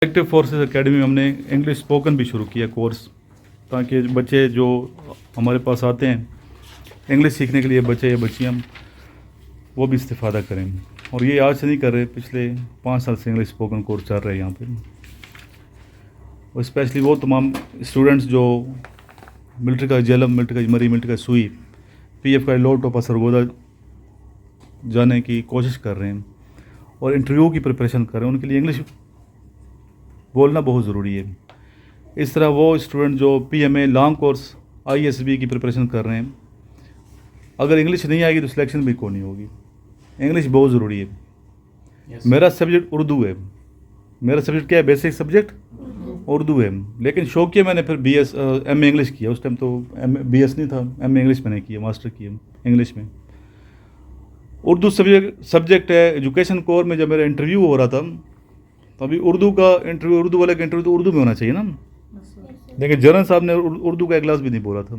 Active forces academy में हमने English spoken भी शुरू किया कोर्स, ताकि बच्चे जो हमारे पास आते हैं इंग्लिश सीखने के लिए, बच्चे या बच्चियाँ, वो भी इस्तेफ़ादा करें। और ये आज से नहीं कर रहे, पिछले 5 साल से इंग्लिश स्पोकन कोर्स चल रहे हैं यहाँ पे। और स्पेशली वो तमाम स्टूडेंट्स जो मिलिट्री का जलम, मिलिट्री का मरी, मिलिट्री का सुई, पीएफ का लो टोपा सरगोदा जाने की कोशिश कर रहे हैं और इंटरव्यू की प्रिपरेशन कर रहे हैं, उनके लिए इंग्लिश बोलना बहुत ज़रूरी है। इस तरह वो स्टूडेंट जो पीएमए लॉन्ग कोर्स आईएसबी की प्रिपरेशन कर रहे हैं, अगर इंग्लिश नहीं आएगी तो सिलेक्शन भी कौन नहीं होगी। इंग्लिश बहुत ज़रूरी है। मेरा सब्जेक्ट उर्दू है। मेरा सब्जेक्ट क्या है? बेसिक सब्जेक्ट उर्दू है। लेकिन शौकिया मैंने फिर बीएस एमए इंग्लिश किया। उस टाइम तो बीएस नहीं था, एमए इंग्लिश मैंने किया, मास्टर किया इंग्लिश में। उर्दू सब्जेक्ट है। एजुकेशन कोर में जब मेरा इंटरव्यू हो रहा था, तो अभी उर्दू का इंटरव्यू, उर्दू वाले का इंटरव्यू तो उर्दू में होना चाहिए ना। लेकिन जनरल साहब ने उर्दू का एक क्लास भी नहीं बोला था।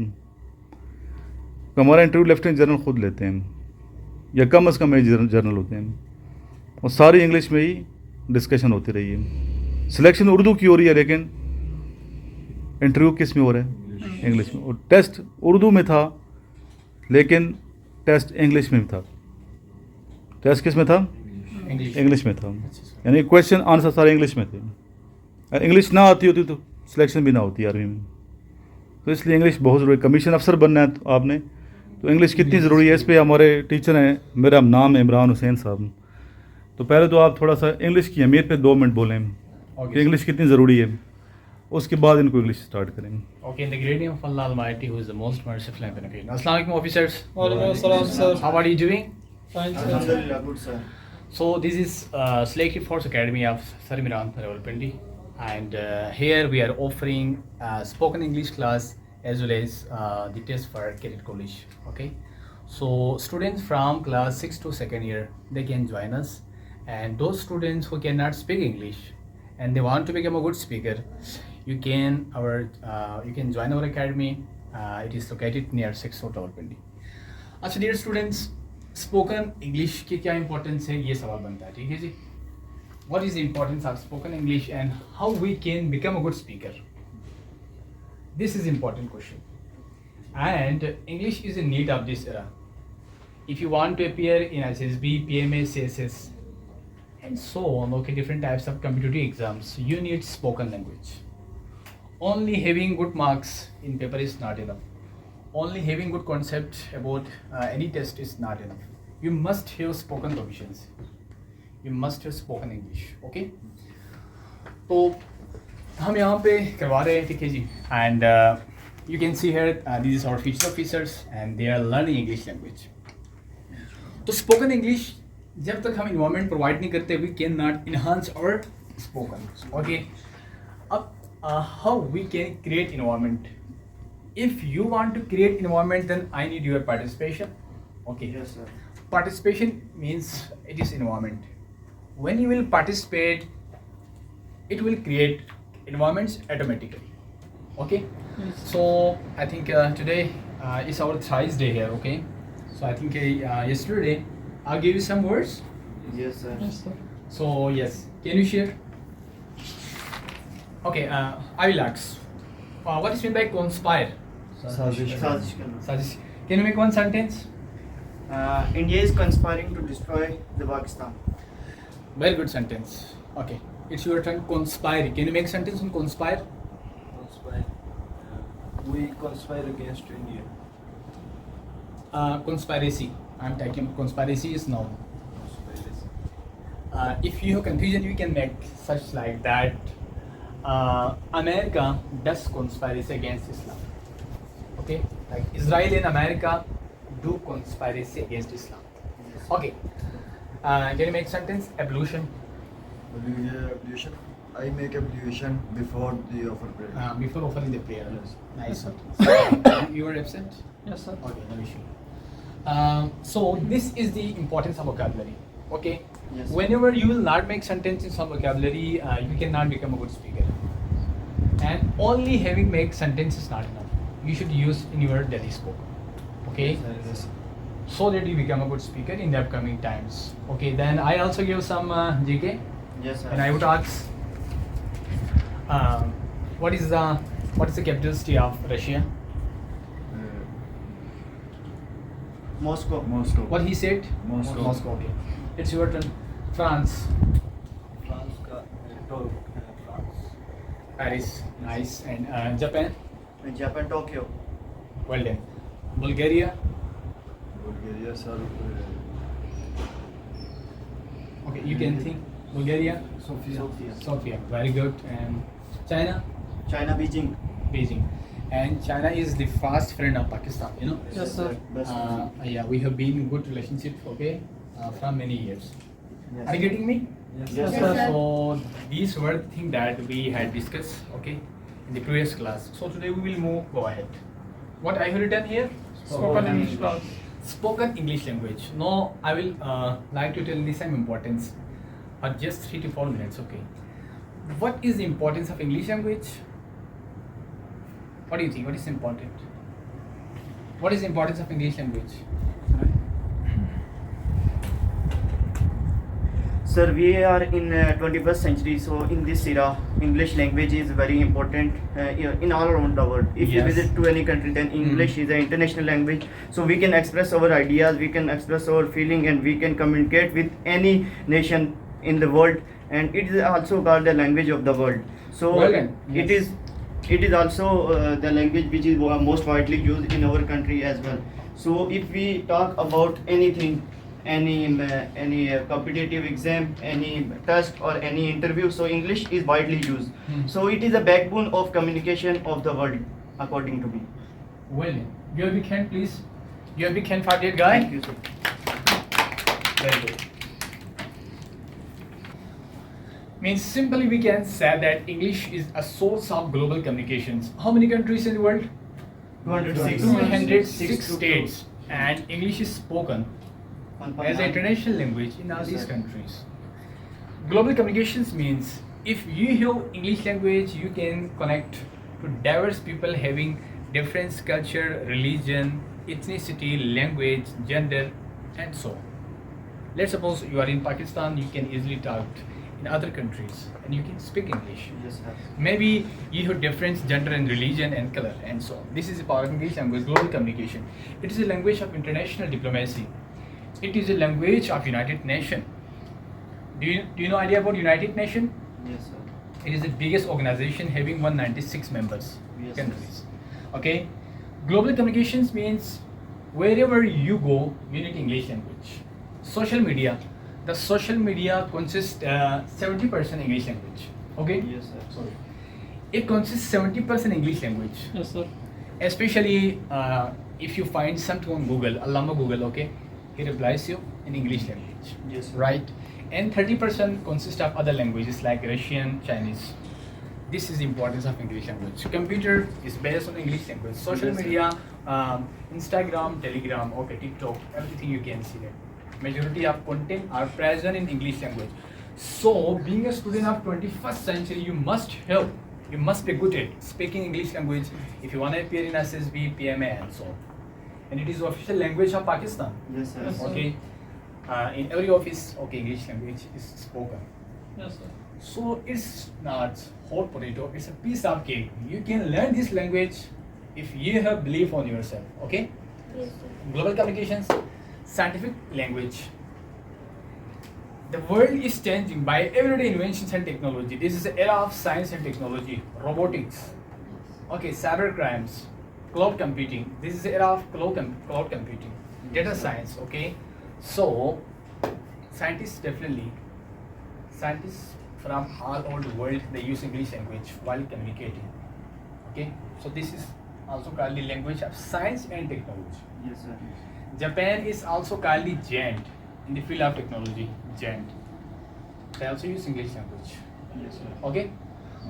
तो हमारा इंटरव्यू लेफ्टिनेंट जनरल खुद लेते हैं, या कम अज़ कम जनरल होते हैं, और सारी इंग्लिश में ही डिस्कशन होती रही है। सिलेक्शन उर्दू की हो रही है, लेकिन इंटरव्यू किस में हो रहा है? इंग्लिश में। और टेस्ट उर्दू में था, लेकिन टेस्ट इंग्लिश में था। टेस्ट किस में था? इंग्लिश में था। यानी क्वेश्चन आंसर सारे इंग्लिश में थे। अगर इंग्लिश ना आती होती तो सिलेक्शन भी ना होती आर्मी में। तो इसलिए इंग्लिश बहुत ज़रूरी। कमीशन अफसर बनना है तो आपने, तो इंग्लिश कितनी ज़रूरी है, इस पर हमारे टीचर हैं, मेरा नाम है इमरान हुसैन साहब। तो पहले तो आप थोड़ा सा इंग्लिश की अहमियत पे 2 मिनट बोलें कि इंग्लिश कितनी ज़रूरी है, उसके बाद इनको इंग्लिश स्टार्ट करेंगे। Okay, in the great name of Allah Almighty, who is the most merciful and beneficent. Assalamu alaikum, officers. Walaikum assalam, sir. How are you doing? Fine, sir. Alhamdulillah, good sir. So this is Selective Force Academy of Sir Imran Rawalpindi, and here we are offering spoken English class as well as the test for Cadet College. Okay, so students from class 6 to 2nd year, they can join us, and those students who cannot speak English and they want to become a good speaker, you can join our academy. It is located near 6 Road Rawalpindi. अच्छा dear students, spoken English की क्या importance है, ये सवाल बनता है। ठीक है जी, what is the importance of spoken English and how we can become a good speaker? This is important question, and English is in need of this era. If you want to appear in SSB, PMA, CSS and so on, okay, different types of competitive exams, you need spoken language. Only having good marks in paper is not enough. Only having good concept about any test is not enough. You must have spoken proficiency. You must have spoken English. Okay. तो हम यहाँ पे करवा रहे हैं, ठीक है जी, and you can see here these is our future officers and they are learning English language. तो spoken English जब तक हम इन्वायरमेंट प्रोवाइड नहीं करते, we can not enhance our spoken. Okay, अब how we can create environment? If you want to create environment, then I need your participation. Okay, Yes, sir. participation means it is environment. When you will participate, it will create environments automatically. Okay, so I think today is our thrice day here. Okay, so I think yesterday I gave you some words. Yes, sir. Yes, sir. So yes, can you share? Okay, I will ask. What is meant by conspire? Sajish करना. Sajish. Can you make one sentence? India is conspiring to destroy the Pakistan. Very good sentence. Okay, it's your turn. Conspire. Can you make sentence on conspire? Conspire. We conspire against India. Conspiracy. I'm taking conspiracy is noun. If you have confusion, you can make such like that. America does conspiracy against Islam. Okay, like Israel and America do conspiracy against Islam. Okay, can you make sentence? Ablution. Ablution. I make ablution before the offer prayer. Before offering the prayer. Yes. Nice sentence. You are absent? Yes, sir. Okay, no issue. So this is the importance of vocabulary. Okay. Yes. Whenever you will not make sentences on vocabulary, you cannot become a good speaker. And only having make sentence is not enough. You should use in your daily spoken. Okay. Yes. So that you become a good speaker in the upcoming times. Okay. Then I also give some GK, Yes, sir. and I would ask What is the capital city of Russia? Moscow. What he said? Moscow. Moscow. Okay. It's your turn. France. France का France. Paris. Nice. And Japan. And Japan, Tokyo. Well done. Bulgaria. Bulgaria, sir. Okay, you can think. Bulgaria. Sofia. Sofia. Very good. And China. China, Beijing. Beijing. And China is the fast friend of Pakistan. You know. Yes, sir. Best. Yeah, we have been in good relationship. Okay, from many years. Yes. Are you getting me? Yes, sir. So these were the things that we had discussed. Okay, in the previous class. So today we will move. Go ahead. What I have written here? Spoken English class. Spoken English language. Now I will like to tell the same importance, just 3 to 4 minutes. Okay. What is the importance of English language? What do you think? What is important? What is the importance of English language? Sir, we are in 21st century, so in this era, English language is very important in all around the world. If you Yes. visit to any country, then English is an international language. So we can express our ideas, we can express our feeling, and we can communicate with any nation in the world. And it is also called the language of the world. So Well done. it Yes. is also the language which is most widely used in our country as well. So if we talk about anything, any competitive exam, any test or any interview, so English is widely used. So it is a backbone of communication of the world, according to me. Well, give a big hand, please. Give a big hand for that guy. Thank you, sir. Very good. Means simply we can say that English is a source of global communications. How many countries in the world? 206. 206 states, and English is spoken as an international language in all Yes, these sir. countries. Global communications means if you have English language, you can connect to diverse people having different culture, religion, ethnicity, language, gender, and so on. Let's suppose you are in Pakistan, you can easily talk in other countries and you can speak English. Yes, sir. Maybe you have different gender and religion and color and so on. This is the power of English language, global communication. It is a language of international diplomacy. It is a language of United Nations. Do you know idea about United Nations? Yes, sir. It is the biggest organization having 196 members Yes. countries. Okay, global communications means wherever you go, you need English language. Social media, the social media consists 70% English language. Okay, Yes, sir. sorry, it consists 70% English language. Yes, sir. Especially if you find something on Google, Allama Google, okay, he replies you in English language. Yes, sir. Right, and 30% consist of other languages like Russian, Chinese. This is the importance of English language. Computer is based on English language. Social Yes, sir. media, Instagram, Telegram, okay, TikTok, everything you can see that. Majority of content are present in English language. So, being a student of 21st century, you must be good at speaking English language if you want to appear in SSB, PMA, and so on. And it is the official language of Pakistan. Yes, sir. Yes, sir. Okay, in every office, okay, English language is spoken. Yes, sir. So it's not hot potato, it's a piece of cake. You can learn this language if you have belief on yourself. Okay? Yes, sir. Global communications, scientific language. The world is changing by everyday inventions and technology. This is the era of science and technology, robotics, okay, cyber crimes, cloud computing. This is the era of cloud computing, data science. Okay, so scientists from all over the world, they use English language while communicating. Okay, so this is also called the language of science and technology. Yes, sir. Japan is also called the giant in the field of technology. Giant. They also use English language. Yes, sir. Okay,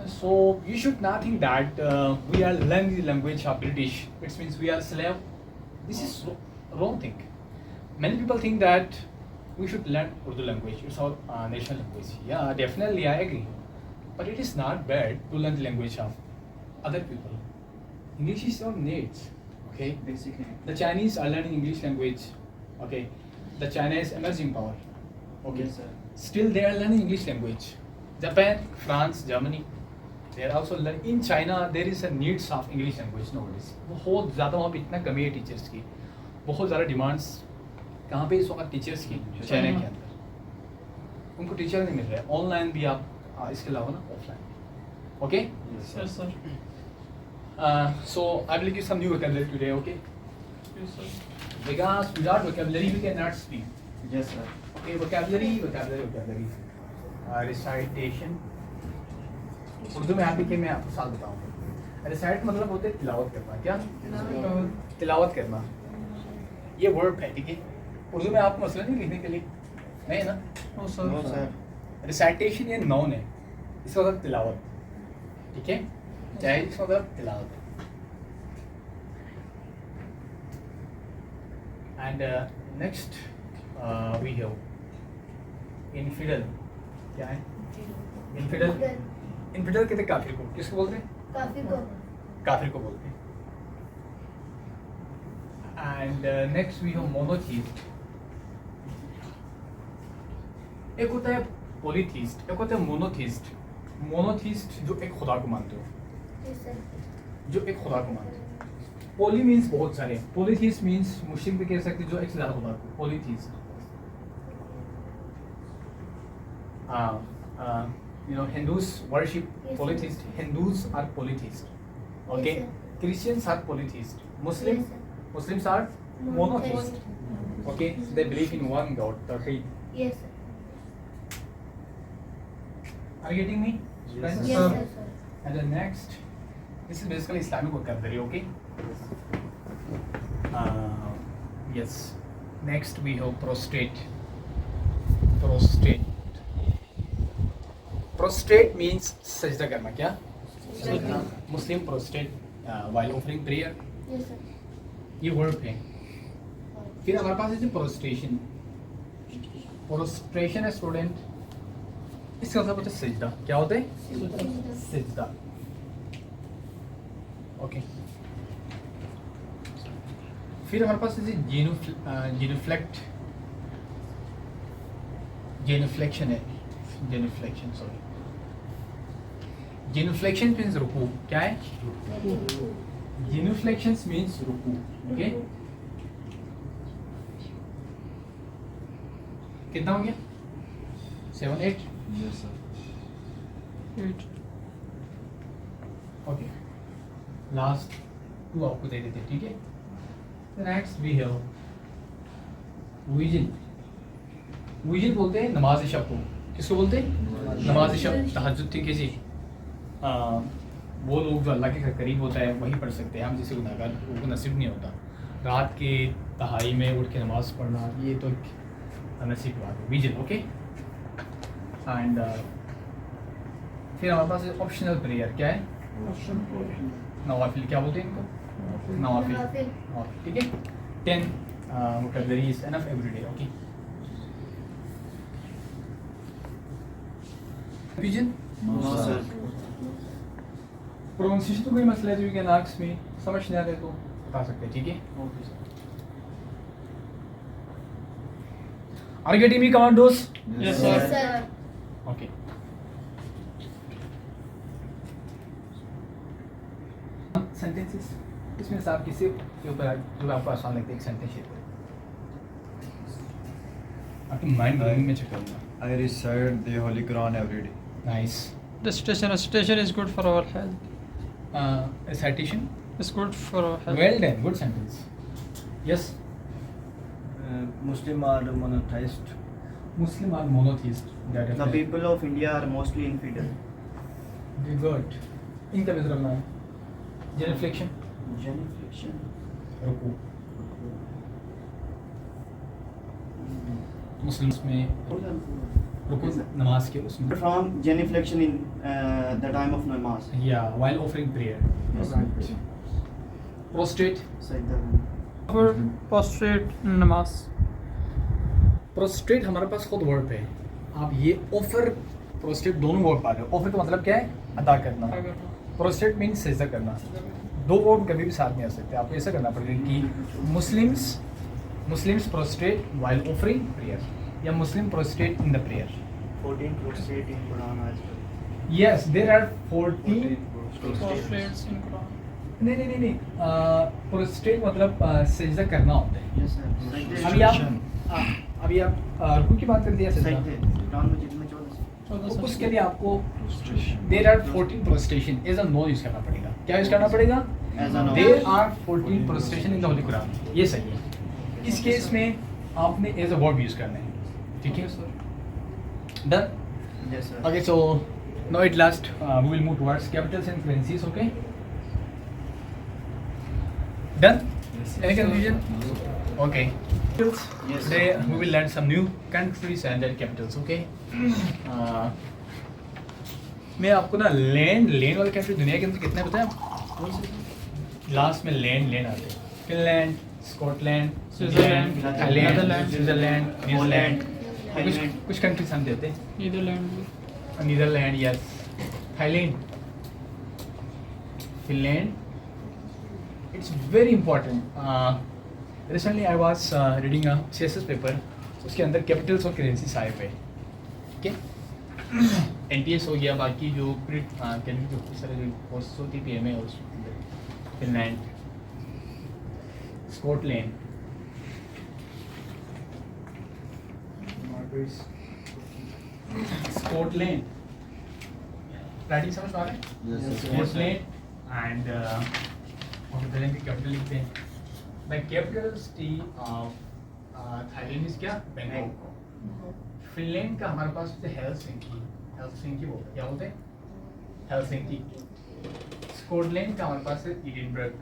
so you should not think that we are learning the language of British. It means we are slave. This is wrong thing. Many people think that we should learn Urdu language. It's our national language. Yeah, definitely I agree. But it is not bad to learn the language of other people. English is your needs. Okay. Basically. The Chinese are learning English language. Okay. The China is emerging power. Okay. Yes, sir. Still they are learning English language. Japan, France, Germany, they are also learn in China there is a needs of English language nowadays. बहुत ज़्यादा वहाँ पे इतना कमी है teachers की, बहुत ज़्यादा डिमांड्स कहाँ पे इस वक्त टीचर्स की चाइना के अंदर, उनको टीचर नहीं मिल रहा है. ऑनलाइन भी आप इसके अलावा ना offline. Okay, Yes, sir. so I will give some new vocabulary today. Okay, Yes, sir. because without vocabulary we cannot speak. Yes, sir. Okay, vocabulary. Recitation. Urdu में आप लिखे, मैं आपको साथ बताऊंगा. रिसाइट मतलब होते है तिलावत करना. क्या तिलावत करना, ये वर्ब है. ठीक है, उर्दू में आपको मसला नहीं लिखने के लिए, नहीं है ना. No, sir. No, sir. Recitation ये नाउन है, इसका मतलब तिलावत. ठीक है, चाहे इसका मतलब तिलावत. And next we have infidel. क्या है इनफिडल? इनफिडल कहते हैं काफिर को. किसको बोलते हैं? काफिर को बोलते हैं. And next we have monotheist. एक होता है पॉलीथीस्ट, एक होता है मोनोथीस्ट. मोनोथीस्ट जो एक खुदा को मानते हो, जो एक खुदा को मानते हो. पोली मीन्स बहुत सारे, पॉलीथीस्ट मीन्स मुश्किल भी कह सकते जो एक से ज़्यादा खुदा को. पॉलीथीस्ट, you know, Hindus worship Yes, polytheist. sir. Hindus are polytheist. Okay, Yes, sir. Christians are polytheist. Yes, sir. Muslims are monotheist. Okay, they believe in one God, Tawheed. Yes, sir. Are you getting me? Yes, Friends? Yes, Sir. sir. And then next, this is basically Islamic vocabulary. Okay. Yes. Next we have prostrate. Prostrate. Prostrate means sajda करना. क्या? Muslim prostrate while offering prayer. Yes, sir. ये verb है. फिर हमारे पास है prostration. Prostration है student, इसका मतलब होता है सजदा. क्या होता है? सजदा. ओके, फिर हमारे पास है जेनुफ्लेक्ट. जेनुफ्लेक्शन है, जेनुफ्लेक्शन सॉरी. जेनुफ्लेक्शन मीन्स रुकू. क्या है? जेनुफ्लेक्शन मीन्स रुकू. ओके, कितना हो गया? 7 8. Yes, sir. 8. ओके, लास्ट 2 आपको दे देते. ठीक है, next we have vision. Vision बोलते हैं नमाज शब को. किसको बोलते हैं? नमाज शब, तहज्जुद. ठीक है जी. वो लोग जो अल्लाह के करीब होता है वही पढ़ सकते हैं. हम जैसे गुनाहगार उनको नसीब नहीं होता रात के तहाई में उठ के नमाज पढ़ना, ये तो एक नसीब बात है. विजन. ओके, एंड फिर हमारे पास ऑप्शनल प्रेयर. क्या है? नवाफिल. क्या बोलते हैं इनको? नवाफिल. नवाफिल. ठीक है, 10 vocabulary is enough every day. Okay. Vision? No, sir. Pronunciation तो कोई मसला है तो you can ask me. समझ नहीं आ रहे तो बता सकते हैं. ठीक है. Okay, sir. Are you getting me, commandos? Yes, Yes, sir. sir. Okay. Sentences. इसमें से आप किसी के ऊपर जो आपको आसान लगता है एक सेंटेंस शेयर करें. आपकी माइंड ब्लोइंग में चेक करूँगा. I recite the Holy Quran every day. Nice. Recitation is good for our health. Recitation. It's good for our health. Well done. Good sentence. Yes. Muslim are monotheist. Muslim are monotheist. That is The people of India are mostly infidel. Good. इनका भी जरा नाम. Genuflection. Genuflection. रुकू. Muslims में रुकू नमाज के उसमें. From genuflection in the time of namaz. Yeah, while offering prayer. Yes. Right. Prostrate. Sajda. For prostrate namaz. Prostate हमारे पास खुद वर्ब है. आप ये ऑफर प्रोस्ट्रेट दोनों वर्ब पा रहे हो. ऑफर का मतलब क्या है? अदा करना. प्रोस्ट्रेट मीन्स सजदा करना. दो वर्ब कभी भी साथ नहीं आ सकते. आपको ऐसा करना पड़ेगा कि Muslims prostrate while offering prayer या Muslim prostrate in the prayer. 14 prostrate in Quran as well. Yes, there are 14 Prostrates in Quran. नहीं प्रोस्ट्रेट मतलब सजदा करना होता है। Yes, sir. अभी आप रुकू की बात कर दिया सजदा, कुरान मजीद में 14 तो उसके लिए आपको there are 14 prostration as a no use करना पड़ेगा। क्या यूज करना पड़ेगा? As a no. There are 14 prostration in the holy Quran. ये सही है। इस केस में आपने एज अ वर्ब यूज करना है, ठीक है done. Yes, sir. Okay, so now at last we will move towards capitals and currencies. Okay, done. Any confusion? Okay. Capitals. Yes, Today sir. we will learn some new countries and their capitals. Okay. मैं आपको ना land वाले country दुनिया के अंदर कितने पता है आपको? लास्ट में लैंड आते हैं। Finland, Scotland, Switzerland, Thailand, Netherland, Switzerland, New Zealand, Thailand. कुछ कंट्रीज हम देते हैं। Netherlands. Netherlands, yes. Thailand, Finland. It's very important. Recently, I was reading a CSS paper. उसके अंदर कैपिटल्स और करेंसीज आए हुए, ठीक है। NTS हो गया, बाकी जो कैलेंडर ऑफिसर जो पोस्ट होती है PMA और फिनलैंड, स्कॉटलैंड, स्कॉटलैंड, राइटिंग समझ पा रहे हैं? Yes, sir. Scotland and Thailand की कैपिटल लिखते हैं। The capital city of Thailand is क्या? बैंकॉक। फिनलैंड का हमारे पास होते हैं हेलसिंकी बोलते हैं, क्या बोलते हैं? हेलसिंकी। स्कॉटलैंड का हमारे पास है एडिनबर्ग।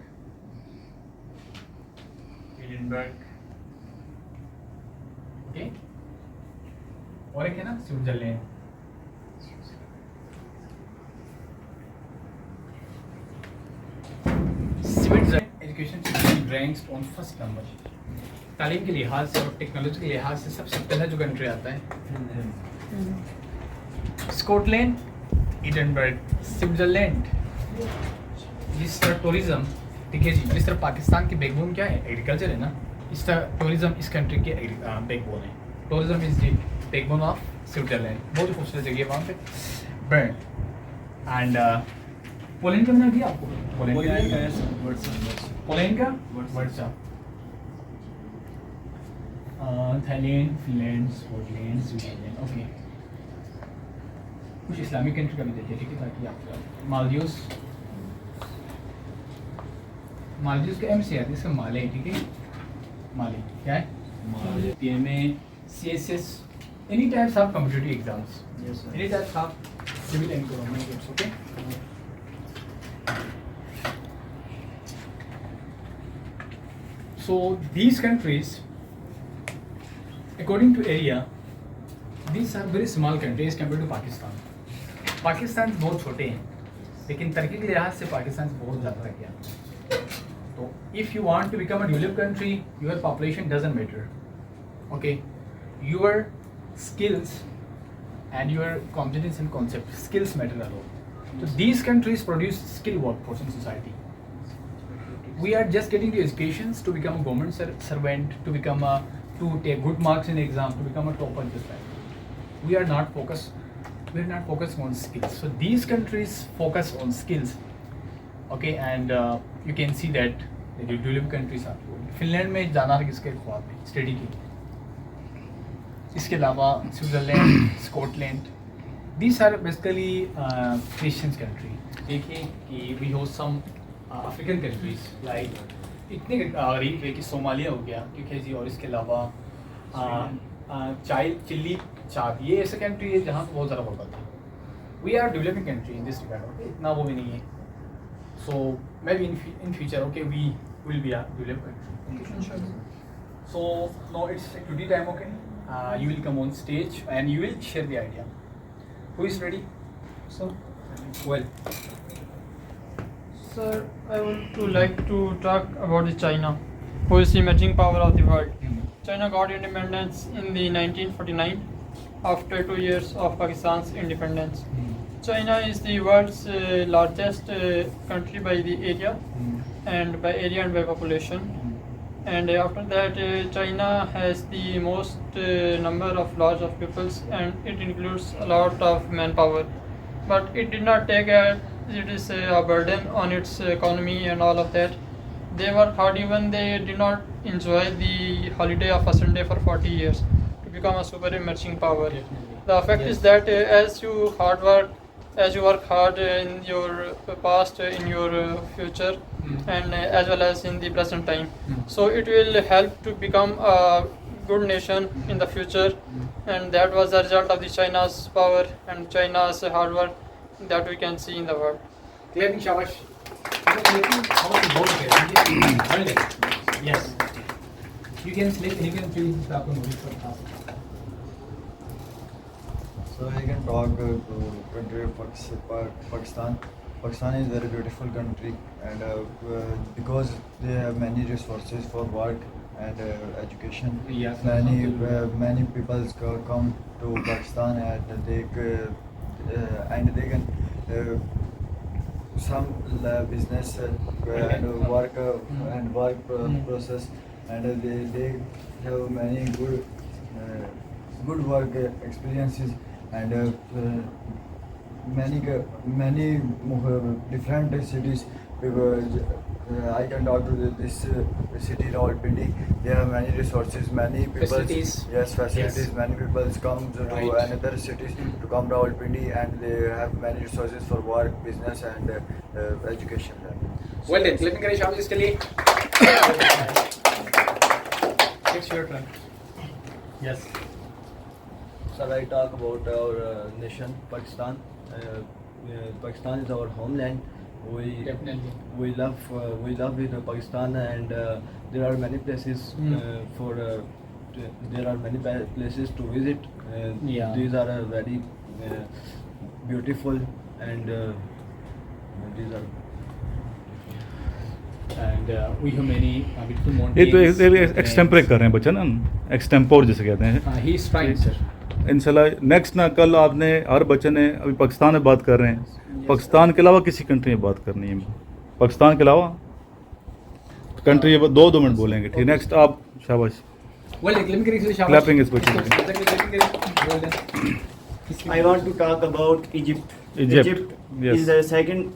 ओके, और एक है ना Switzerland. Switzerland education ranks on first number. तालीम के लिहाज से और टेक्नोलॉजी के लिहाज से सबसे पहला जो कंट्री आता है स्कॉटलैंड, एडिनबर्ग, स्विट्जरलैंड। जिस तरह टूरिज्म, ठीक है जी, जिस तरह पाकिस्तान की बैकबोन क्या है? एग्रीकल्चर है ना, इस तरह टूरिज्म इस कंट्री के बैकबोन है। Tourism is the backbone of Switzerland. बहुत ही खूबसूरत जगह है वहाँ पे। बर्न एंड पोलैंड का नाम दिया आपको? पोलैंड का Warsaw. Thailand, Finland, Scotland, Switzerland. Okay, कुछ इस्लामिक कंट्री का भी देखिए, ठीक है, ताकि आप मालदीव्स का एम से आती है, इसका माले, ठीक है। माले क्या है? PMA, CSS, any types of competitive exams, Yes, sir. any types of civil and government jobs. Okay. So these countries, according to area, these are very small countries compared to Pakistan. Pakistan बहुत छोटे हैं, लेकिन तरक्की के लिहाज से पाकिस्तान बहुत ज़्यादा तरक्की है। तो if you want to become a developed country, your population doesn't matter. Okay, your skills and your competence and concept, skills matter a lot. So these countries produce skilled workforce in society. We are just getting the educations to become a government servant, to take good marks in exam, to become a topper, just like that. We are not focusing on skills. So these countries focus on skills. Okay, and you can see that the developed countries are. Finland में जाना किसके ख्वाब है? Study की। इसके अलावा Switzerland, Scotland, these are basically Christian country. देखिए कि we host some African countries like इतने गरीब है कि सोमालिया हो गया, ठीक है जी, और इसके अलावा चिली, चाद, ये ऐसे कंट्री है जहाँ पे बहुत ज़्यादा होता था। We are developing country in this regard, okay, इतना वो भी नहीं है। So may be in future, okay, we will be a developed country. So now it's activity time, okay? You will come on stage and you will share the idea. Who is ready? So, well. Sir, I would like to talk about China, who is the emerging power of the world. China got independence in the 1949 after 2 years of Pakistan's independence. China is the world's largest country by the area and by population. And after that, China has the most number of large of peoples, and it includes a lot of manpower. but it did not take it is a burden on its economy and all of that. They work hard, even they did not enjoy the holiday of a Sunday for 40 years to become a super emerging power. The effect is that as you work hard in your past, in your future, and as well as in the present time. So it will help to become a good nation in the future, and that was the result of the China's power and China's hard work that we can see in the world. Clapping, shabash. How to vote here? Well done. Yes. You can select any country in आपको notice करता है. So I can talk to country of Pakistan. Pakistan is a very beautiful country, and because they have many resources for work and education. Yes. Many people come to Pakistan, and they can some business and work process, and they have many good work experiences, and many different cities. Because I can talk to this city Rawalpindi. They have many resources, many people. Facilities. Yes, facilities. Yes. Many people come to Right. another cities to come to Rawalpindi, and they have many resources for work, business, and education. Well done. Clapping करें शाबाश इसके लिए. It's your turn. Yes. Sir, I talk about our nation, Pakistan. Pakistan is our homeland. Definitely. We love with Pakistan, and there are many places there are many places to visit. Yeah. These are very beautiful, and these are. And we have many beautiful ये mountains. तो एक्सटेम्परे कर रहे हैं बच्चा ना, extempore जिसे कहते हैं. He is trying, sir. इंशाल्लाह नेक्स्ट ना कल आपने हर बच्चे ने अभी पाकिस्तान में बात कर रहे हैं, पाकिस्तान के अलावा किसी कंट्री में बात करनी है. पाकिस्तान के अलावा कंट्री दो मिनट बोलेंगे. ठीक, नेक्स्ट आप. शाबाश. Well done. Clapping करें इसके लिए शाबाश. Clapping is bachche. Clapping करें. Well done. I want to talk about Egypt. Egypt, yes. is the second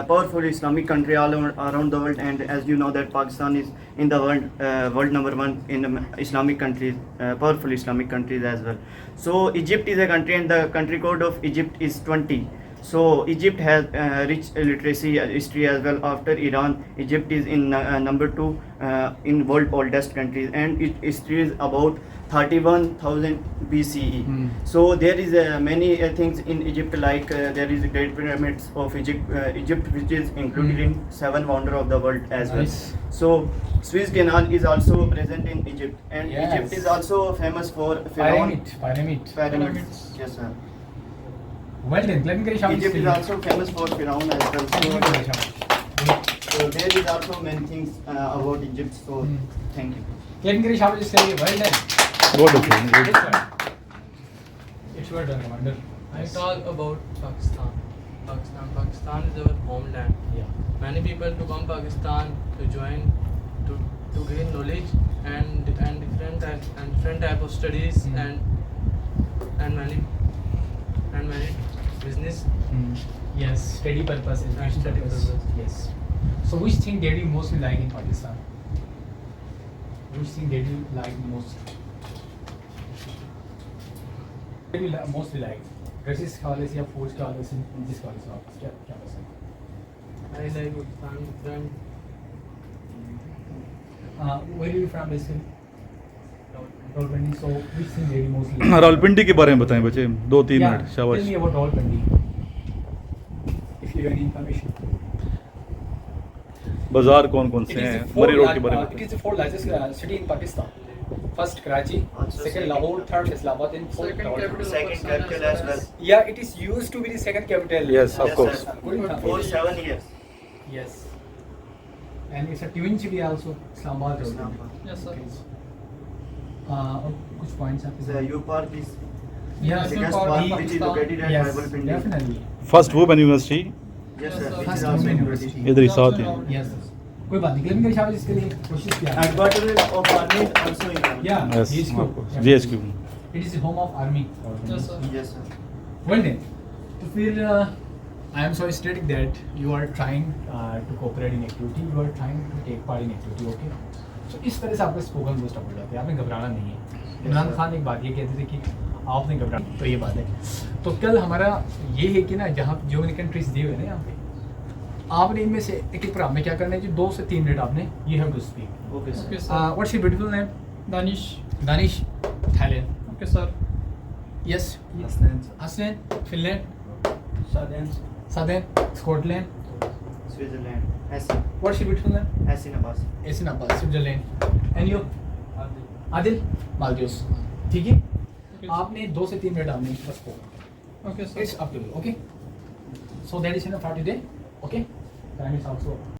powerful Islamic country all around the world, and as you know that Pakistan is in the world number one in Islamic countries, powerful Islamic countries as well. So Egypt is a country, and the country code of Egypt is 20. So Egypt has rich literacy history as well. After Iran, Egypt is in number 2 in world oldest countries, and its history is about 31,000 BCE. So there is many things in Egypt, like there is Great Pyramids of Egypt, which is included in 7 wonders of the world as well. Nice. So Suez Canal is also present in Egypt, and Yes. Egypt is also famous for pyramids. Pyramids. Yes, sir. Well done. Clapping करें शाबाश. Egypt is also famous for pharaoh as well. Clapping करें शाबाश. So there is also many things about Egypt. So thank you. Clapping करें शाबाश इसके लिए. Well done. बहुत अच्छे. Yes, sir. It's your turn, Commander. I talk about Pakistan. Pakistan is our homeland. Yeah. Many people to come Pakistan to join to gain knowledge and different type of studies and many business. Yes. Study purpose. Education Study purpose. purpose. Yes. So which thing did you mostly like in Pakistan? Which thing did you like most? Did you mostly like? Dresses के हवाले से या food के हवाले से, जिस हवाले से आप क्या पसंद? I like Pakistan different. Where are you from basically? Rawalpindi. So which thing did you mostly like? Rawalpindi के बारे में बताएं बच्चे, 2-3 Yeah, मिनट. शाबाश. tell me about Rawalpindi. If you have any information. बाजार कौन कौन It से is हैं? the fourth मरी रोड के बारे में it is the fourth largest city in Pakistan. First Karachi, second Lahore, third Islamabad, and fourth Second Rawalpindi. capital. Second capital as well. Yeah, it is used to be the second capital. Yes, of Yes, course. sir. Good. For 7 years. Yes. And it's a twin city also, Islamabad. Islamabad. Yes, sir. और कुछ points आप The U Park is Yeah, the National biggest Park park of which is Pakistan. located at yes, Rawalpindi. definitely. First women university Yes, sir. Yes, Which First is also women university. university. इधर ही साथ है. Yes. कोई बात नहीं. लेकिन शाबाश इसके लिए कोशिश किया. Headquarters of army is also in Rawalpindi. Yeah. Yes, GSQ. of course. GSQ. It is the home of army. Yes, sir. Yes, sir. Well then. तो फिर I am so ecstatic that you are trying to cooperate in activity. You are trying to take part in activity. Okay. So इस तरह से आपका spoken boost up हो जाता है. आपने घबराना नहीं है. इमरान खान एक बात ये कहते थे कि आपने घबराना, तो ये बात है. तो कल हमारा ये है कि ना जहाँ जो मैंने कंट्रीज दिए हुए ना यहाँ पे, आपने इनमें से एक एक में क्या करना है, जो 2 से 3 मिनट आपने you have to speak. Okay, sir. Okay, sir. What's your beautiful name? Danish. Danish, Thailand. Okay, sir. Yes, Hasnain, Finland, सादेन, Scotland. Switzerland. Hassan. What's your beautiful name? Hassan Abbas. Yasin Abbas, Switzerland. And you? Adil, Maldives. ठीक है. Okay. आपने 2 से 3 minute आपने बस को. Okay, sir. It's up to you. Okay. So that is enough for today. Okay. Time is also up.